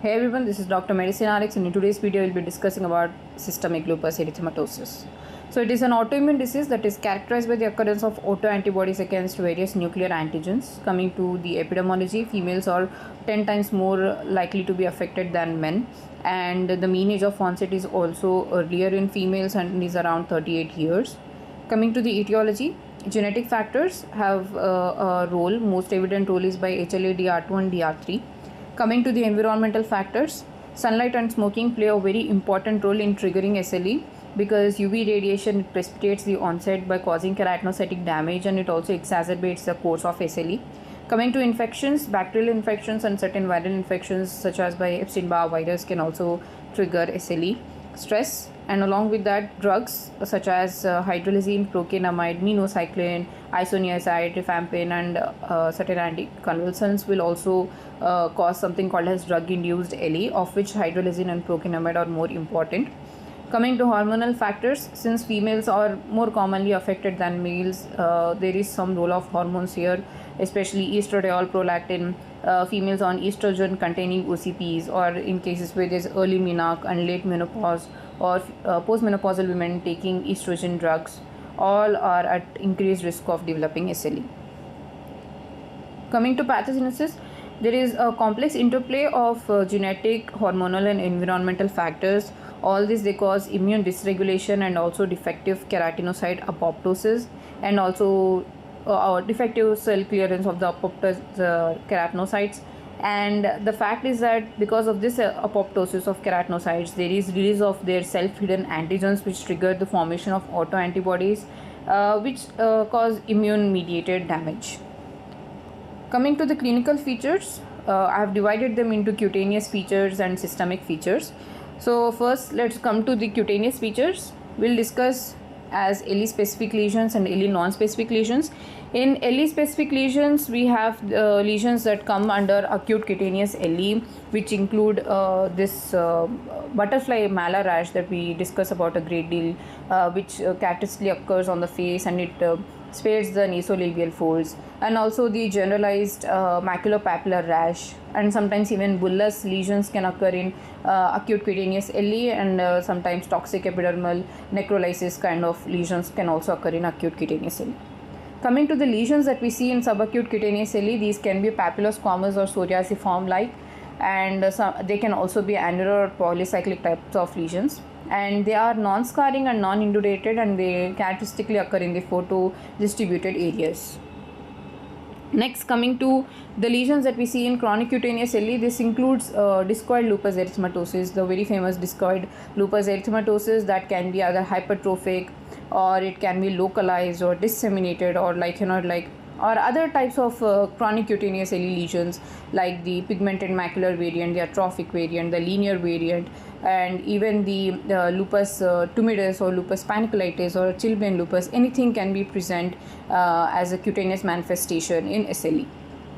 Hey everyone, this is Dr. Medicine Alex, and in today's video we'll be discussing about systemic lupus erythematosus. So it is an autoimmune disease that is characterized by the occurrence of autoantibodies against various nuclear antigens. Coming to the epidemiology, females are 10 times more likely to be affected than men, and the mean age of onset is also earlier in females and is around 38 years. Coming to the etiology, genetic factors have a role. Most evident role is by HLA DR2 and DR3. Coming to the environmental factors, sunlight and smoking play a very important role in triggering SLE because UV radiation precipitates the onset by causing keratinocytic damage, and it also exacerbates the course of SLE. Coming to infections, bacterial infections and certain viral infections such as by Epstein-Barr virus can also trigger SLE. Stress, and along with that drugs such as hydralazine, procainamide, minocycline, isoniazid, rifampin and certain anticonvulsants will also cause something called as drug-induced LE, of which hydralazine and procainamide are more important. Coming to hormonal factors, since females are more commonly affected than males, there is some role of hormones here, especially estradiol, prolactin, females on estrogen containing OCPs, or in cases where there is early menarche and late menopause, or postmenopausal women taking estrogen drugs, all are at increased risk of developing SLE. Coming to pathogenesis, there is a complex interplay of genetic, hormonal and environmental factors. All this they cause immune dysregulation and also defective keratinocyte apoptosis, and also defective cell clearance of the keratinocytes. And the fact is that because of this apoptosis of keratinocytes, there is release of their self-hidden antigens which trigger the formation of autoantibodies which cause immune-mediated damage. Coming to the clinical features, I have divided them into cutaneous features and systemic features. So first, let's come to the cutaneous features. We'll discuss as LE specific lesions and LE non-specific lesions. In LE specific lesions, we have lesions that come under acute cutaneous LE, which include this butterfly mala rash that we discuss about a great deal, which characteristically occurs on the face, and it spares the nasolabial folds, and also the generalized maculopapular rash, and sometimes even bullous lesions can occur in acute cutaneous LE, and sometimes toxic epidermal necrolysis kind of lesions can also occur in acute cutaneous LE. Coming to the lesions that we see in subacute cutaneous LE, these can be papillosquamous or psoriasiform like, and they can also be annular or polycyclic types of lesions, and they are non-scarring and non-indurated, and they characteristically occur in the photo-distributed areas. Next, coming to the lesions that we see in chronic cutaneous LE, this includes discoid lupus erythematosus, the very famous discoid lupus erythematosus that can be either hypertrophic, or it can be localized or disseminated, or or other types of chronic cutaneous LE lesions like the pigmented macular variant, the atrophic variant, the linear variant, and even the lupus tumidus or lupus paniculatus or chilblain lupus. Anything can be present as a cutaneous manifestation in SLE.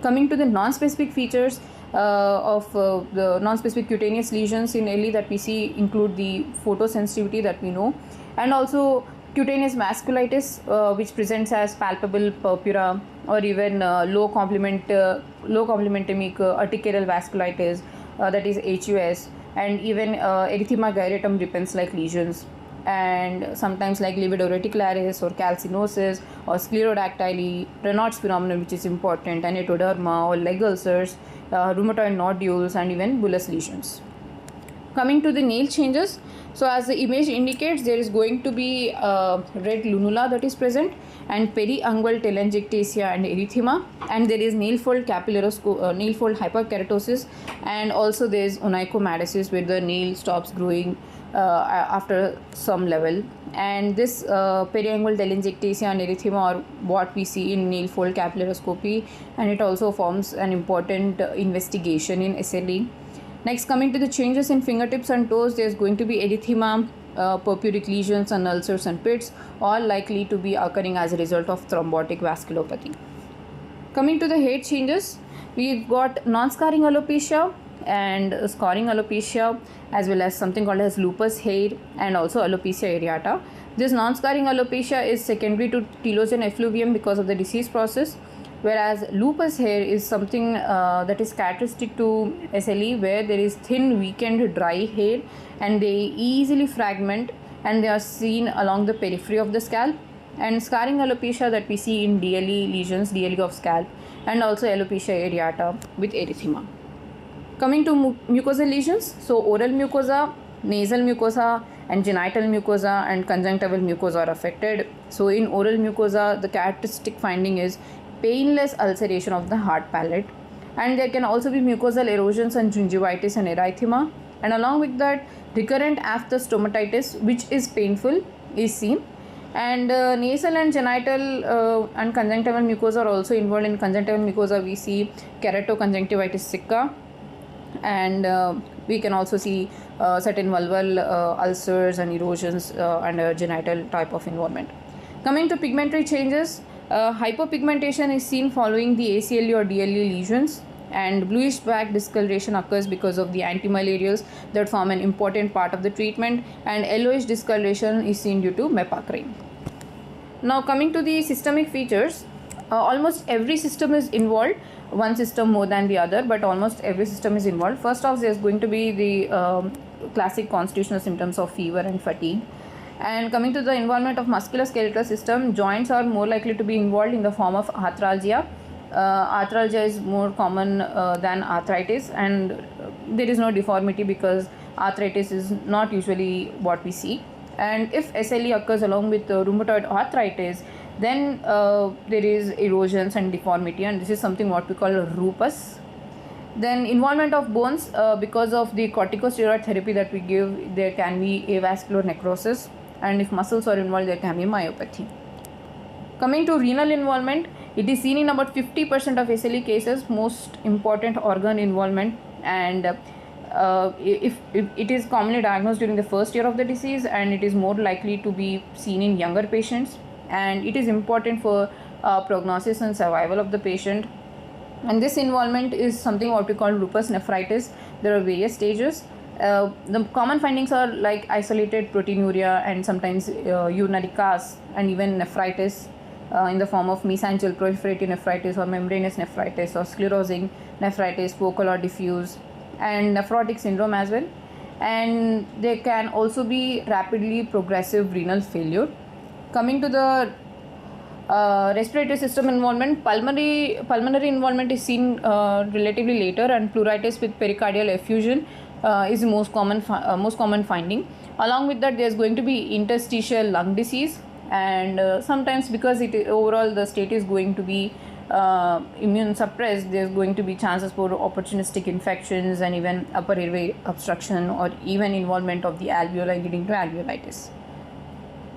Coming to the non-specific features of the non-specific cutaneous lesions in LE that we see include the photosensitivity that we know, and also cutaneous vasculitis, which presents as palpable purpura, or even low complementemic urticarial vasculitis, that is HUS, and even erythema gyratum repens like lesions, and sometimes like livedo reticularis or calcinosis or sclerodactyly, Raynaud's phenomenon, which is important, and atoderma or leg ulcers, rheumatoid nodules, and even bullous lesions. Coming to the nail changes, so as the image indicates, there is going to be red lunula that is present, and periungual telangiectasia and erythema, and there is nail fold nail fold hyperkeratosis, and also there is onychomatosis where the nail stops growing after some level. And this periungual telangiectasia and erythema are what we see in nail fold capillaroscopy, and it also forms an important investigation in SLE. Next, coming to the changes in fingertips and toes, there is going to be erythema, purpuric lesions and ulcers and pits, all likely to be occurring as a result of thrombotic vasculopathy. Coming to the head changes, we've got non-scarring alopecia and scarring alopecia, as well as something called as lupus hair, and also alopecia areata. This non-scarring alopecia is secondary to telogen effluvium because of the disease process. whereas lupus hair is something that is characteristic to SLE, where there is thin, weakened, dry hair, and they easily fragment, and they are seen along the periphery of the scalp. And scarring alopecia that we see in DLE lesions, DLE of scalp, and also alopecia areata with erythema. Coming to mucosal lesions, so oral mucosa, nasal mucosa, and genital mucosa and conjunctival mucosa are affected. So in oral mucosa, the characteristic finding is painless ulceration of the hard palate, and there can also be mucosal erosions and gingivitis and erythema, and along with that, recurrent after stomatitis, which is painful, is seen. And nasal and genital and conjunctival mucosa are also involved. In conjunctival mucosa, we see keratoconjunctivitis sicca, and we can also see certain vulval ulcers and erosions and genital type of involvement. Coming to pigmentary changes, hypopigmentation is seen following the ACLE or DLE lesions, and bluish black discoloration occurs because of the antimalarials that form an important part of the treatment, and yellowish discoloration is seen due to mepacrine. Now coming to the systemic features, almost every system is involved, one system more than the other, but almost every system is involved. First off, there is going to be the classic constitutional symptoms of fever and fatigue. And coming to the involvement of musculoskeletal system, joints are more likely to be involved in the form of arthralgia. Arthralgia is more common than arthritis, and there is no deformity because arthritis is not usually what we see. And if SLE occurs along with rheumatoid arthritis, then there is erosions and deformity, and this is something what we call lupus. Then involvement of bones, because of the corticosteroid therapy that we give, there can be avascular necrosis, and if muscles are involved, there can be myopathy. Coming to renal involvement, it is seen in about 50% of SLE cases, most important organ involvement, and if it is commonly diagnosed during the first year of the disease, and it is more likely to be seen in younger patients, and it is important for prognosis and survival of the patient. And this involvement is something what we call lupus nephritis. There are various stages. The common findings are like isolated proteinuria and sometimes urinary casts, and even nephritis in the form of mesangial proliferative nephritis or membranous nephritis or sclerosing nephritis, focal or diffuse, and nephrotic syndrome as well. And there can also be rapidly progressive renal failure. Coming to the respiratory system involvement, pulmonary involvement is seen relatively later, and pleuritis with pericardial effusion is the most common finding. Along with that, there is going to be interstitial lung disease, and sometimes because overall the state is going to be immune suppressed, there is going to be chances for opportunistic infections and even upper airway obstruction, or even involvement of the alveoli leading to alveolitis.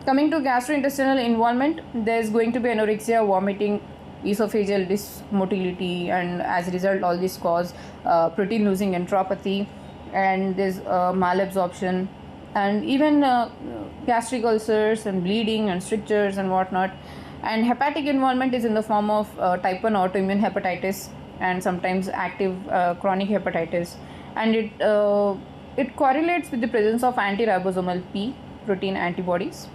Coming to gastrointestinal involvement, there is going to be anorexia, vomiting, esophageal dysmotility, and as a result all this cause protein losing enteropathy, and there is malabsorption, and even gastric ulcers and bleeding and strictures and whatnot. And hepatic involvement is in the form of type 1 autoimmune hepatitis and sometimes active chronic hepatitis, and it correlates with the presence of anti-ribosomal P protein antibodies.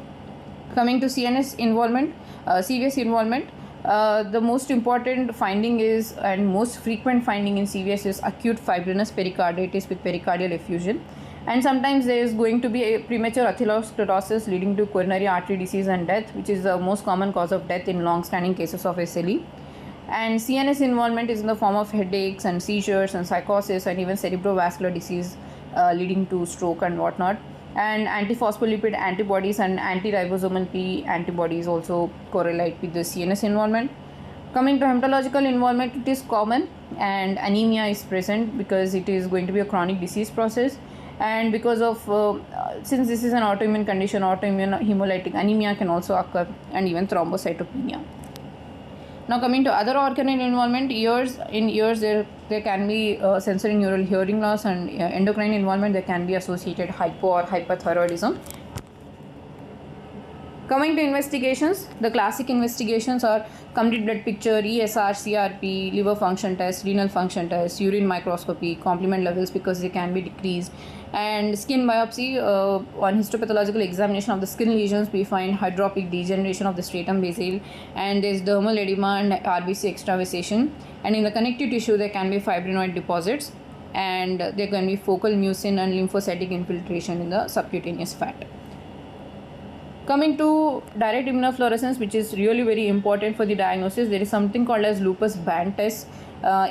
Coming to CNS involvement, CVS involvement, the most important finding is, and most frequent finding in CVS, is acute fibrinous pericarditis with pericardial effusion, and sometimes there is going to be a premature atherosclerosis leading to coronary artery disease and death, which is the most common cause of death in long-standing cases of SLE. And CNS involvement is in the form of headaches and seizures and psychosis and even cerebrovascular disease leading to stroke and whatnot. And antiphospholipid antibodies and anti-ribosomal P antibodies also correlate with the CNS involvement. Coming to hematological involvement, it is common, and anemia is present because it is going to be a chronic disease process, and because of since this is an autoimmune condition, autoimmune hemolytic anemia can also occur, and even thrombocytopenia. Now coming to other organ involvement, ears there can be sensory neural hearing loss, and endocrine involvement there can be associated hypo or hyperthyroidism. Coming to investigations, the classic investigations are complete blood picture, ESR, CRP, liver function test, renal function test, urine microscopy, complement levels because they can be decreased, and skin biopsy. On histopathological examination of the skin lesions, we find hydropic degeneration of the stratum basale, and there is dermal edema and RBC extravasation. And in the connective tissue, there can be fibrinoid deposits, and there can be focal mucin and lymphocytic infiltration in the subcutaneous fat. Coming to direct immunofluorescence, which is really very important for the diagnosis, there is something called as lupus band test.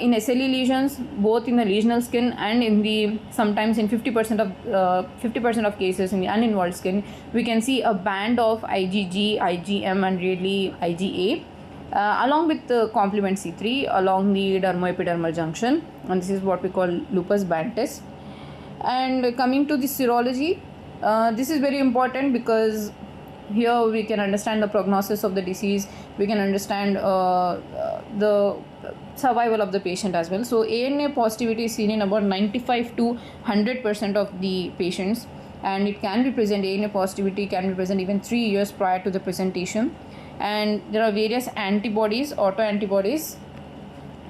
In SLE lesions, both in the lesional skin and in the sometimes in 50% of cases in the uninvolved skin, we can see a band of IgG, IgM, and rarely IgA, along with the complement C3 along the dermoepidermal junction, and this is what we call lupus band test. And coming to the serology, this is very important because here we can understand the prognosis of the disease, we can understand the survival of the patient as well. So ANA positivity is seen in about 95 to 100% of the patients, and it can be present, ANA positivity can be present even 3 years prior to the presentation. And there are various antibodies, autoantibodies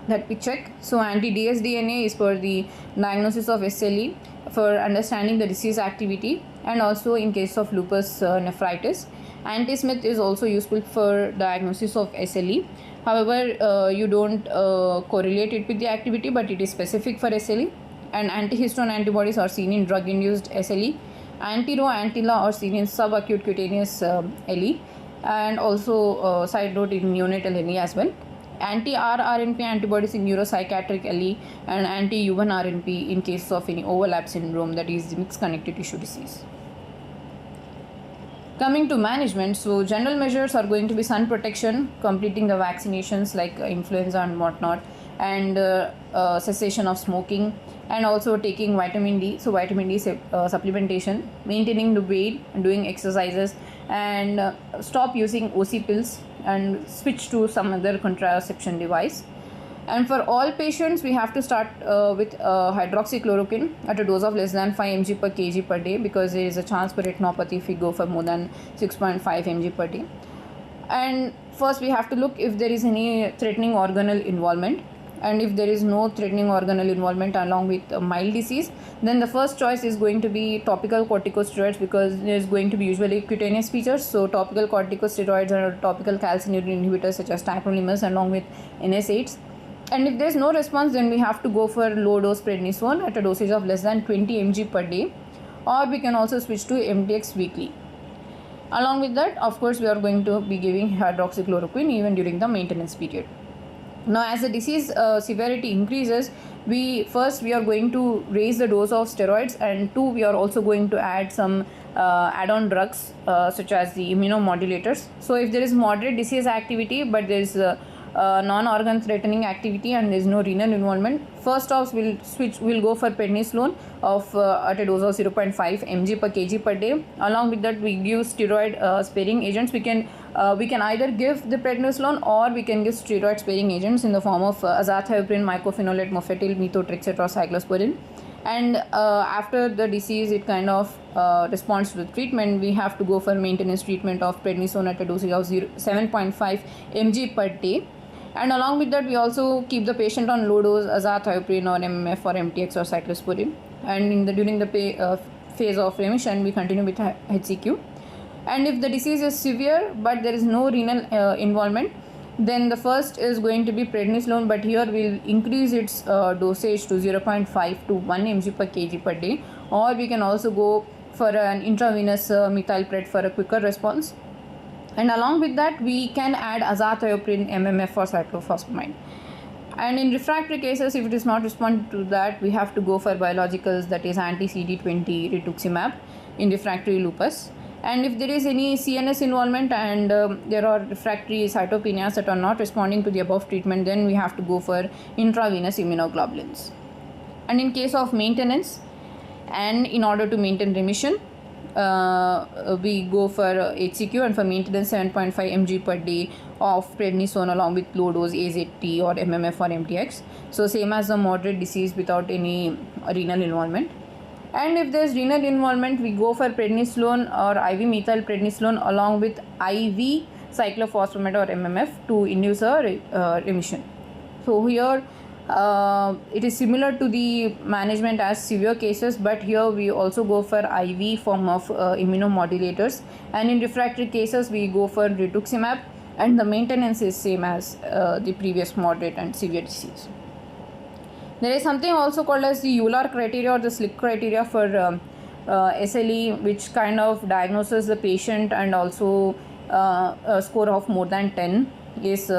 that we check. So anti-dsDNA is for the diagnosis of SLE, for understanding the disease activity, and also in case of lupus nephritis. Anti-Smith is also useful for diagnosis of SLE. However, you don't correlate it with the activity, but it is specific for SLE. And antihistone antibodies are seen in drug-induced SLE. Anti-Ro, anti-La are seen in subacute cutaneous LE, and also side note in neonatal LE as well. Anti-RRNP antibodies in neuropsychiatric LE, and anti-U1RNP in case of any overlap syndrome, that is the mixed connective tissue disease. Coming to management, so general measures are going to be sun protection, completing the vaccinations like influenza and whatnot, and cessation of smoking, and also taking vitamin D, so vitamin D supplementation, maintaining the weight, doing exercises, and stop using OC pills and switch to some other contraception device. And for all patients, we have to start with hydroxychloroquine at a dose of less than 5 mg per kg per day, because there is a chance for retinopathy if we go for more than 6.5 mg per day. And first we have to look if there is any threatening organelle involvement, and if there is no threatening organelle involvement along with mild disease, then the first choice is going to be topical corticosteroids, because there is going to be usually cutaneous features. So topical corticosteroids or topical calcineurin inhibitors such as tacrolimus along with NSAIDs. And if there is no response, then we have to go for low dose prednisone at a dosage of less than 20 mg per day, or we can also switch to MTX weekly. Along with that, of course, we are going to be giving hydroxychloroquine even during the maintenance period. Now, as the disease severity increases, we are going to raise the dose of steroids, and two, we are also going to add some add-on drugs such as the immunomodulators. So if there is moderate disease activity but there is non-organ threatening activity and there is no renal involvement, first off we'll go for prednisolone of at a dose of 0.5 mg per kg per day. Along with that, we give steroid sparing agents. We can either give the prednisolone or we can give steroid sparing agents in the form of azathioprine, mycophenolate, mofetil, methotrexate, or cyclosporin. And after the disease it kind of responds to the treatment, we have to go for maintenance treatment of prednisone at a dosage of 7.5 mg per day. And along with that, we also keep the patient on low dose azathioprine or MMF or MTX or cyclosporin. And during the phase of remission, we continue with HCQ. And if the disease is severe but there is no renal involvement, then the first is going to be prednisolone, but here we'll increase its dosage to 0.5 to 1 mg per kg per day, or we can also go for an intravenous methylpred for a quicker response. And along with that, we can add azathioprine, MMF, or cyclophosphamide. And in refractory cases, if it is not responding to that, we have to go for biologicals, that is anti-CD20 rituximab in refractory lupus. And if there is any CNS involvement and there are refractory cytopenias that are not responding to the above treatment, then we have to go for intravenous immunoglobulins. And in case of maintenance, and in order to maintain remission, we go for HCQ, and for maintenance 7.5 mg per day of prednisone along with low dose AZT or MMF or MTX. So same as the moderate disease without any renal involvement. And if there's renal involvement, we go for prednisolone or IV methyl prednisolone along with IV cyclophosphamide or MMF to induce a remission. So here it is similar to the management as severe cases, but here we also go for IV form of immunomodulators, and in refractory cases we go for rituximab, and the maintenance is same as the previous moderate and severe disease. There is something also called as the Euler criteria or the SLIC criteria for SLE, which kind of diagnoses the patient, and also a score of more than 10 is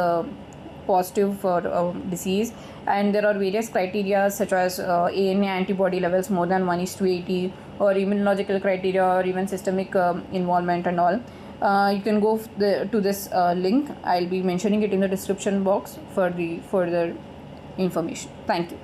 positive for disease. And there are various criteria such as ANA antibody levels more than 1:80, or immunological criteria, or even systemic involvement and all. You can go to this link. I'll be mentioning it in the description box for the further information. Thank you.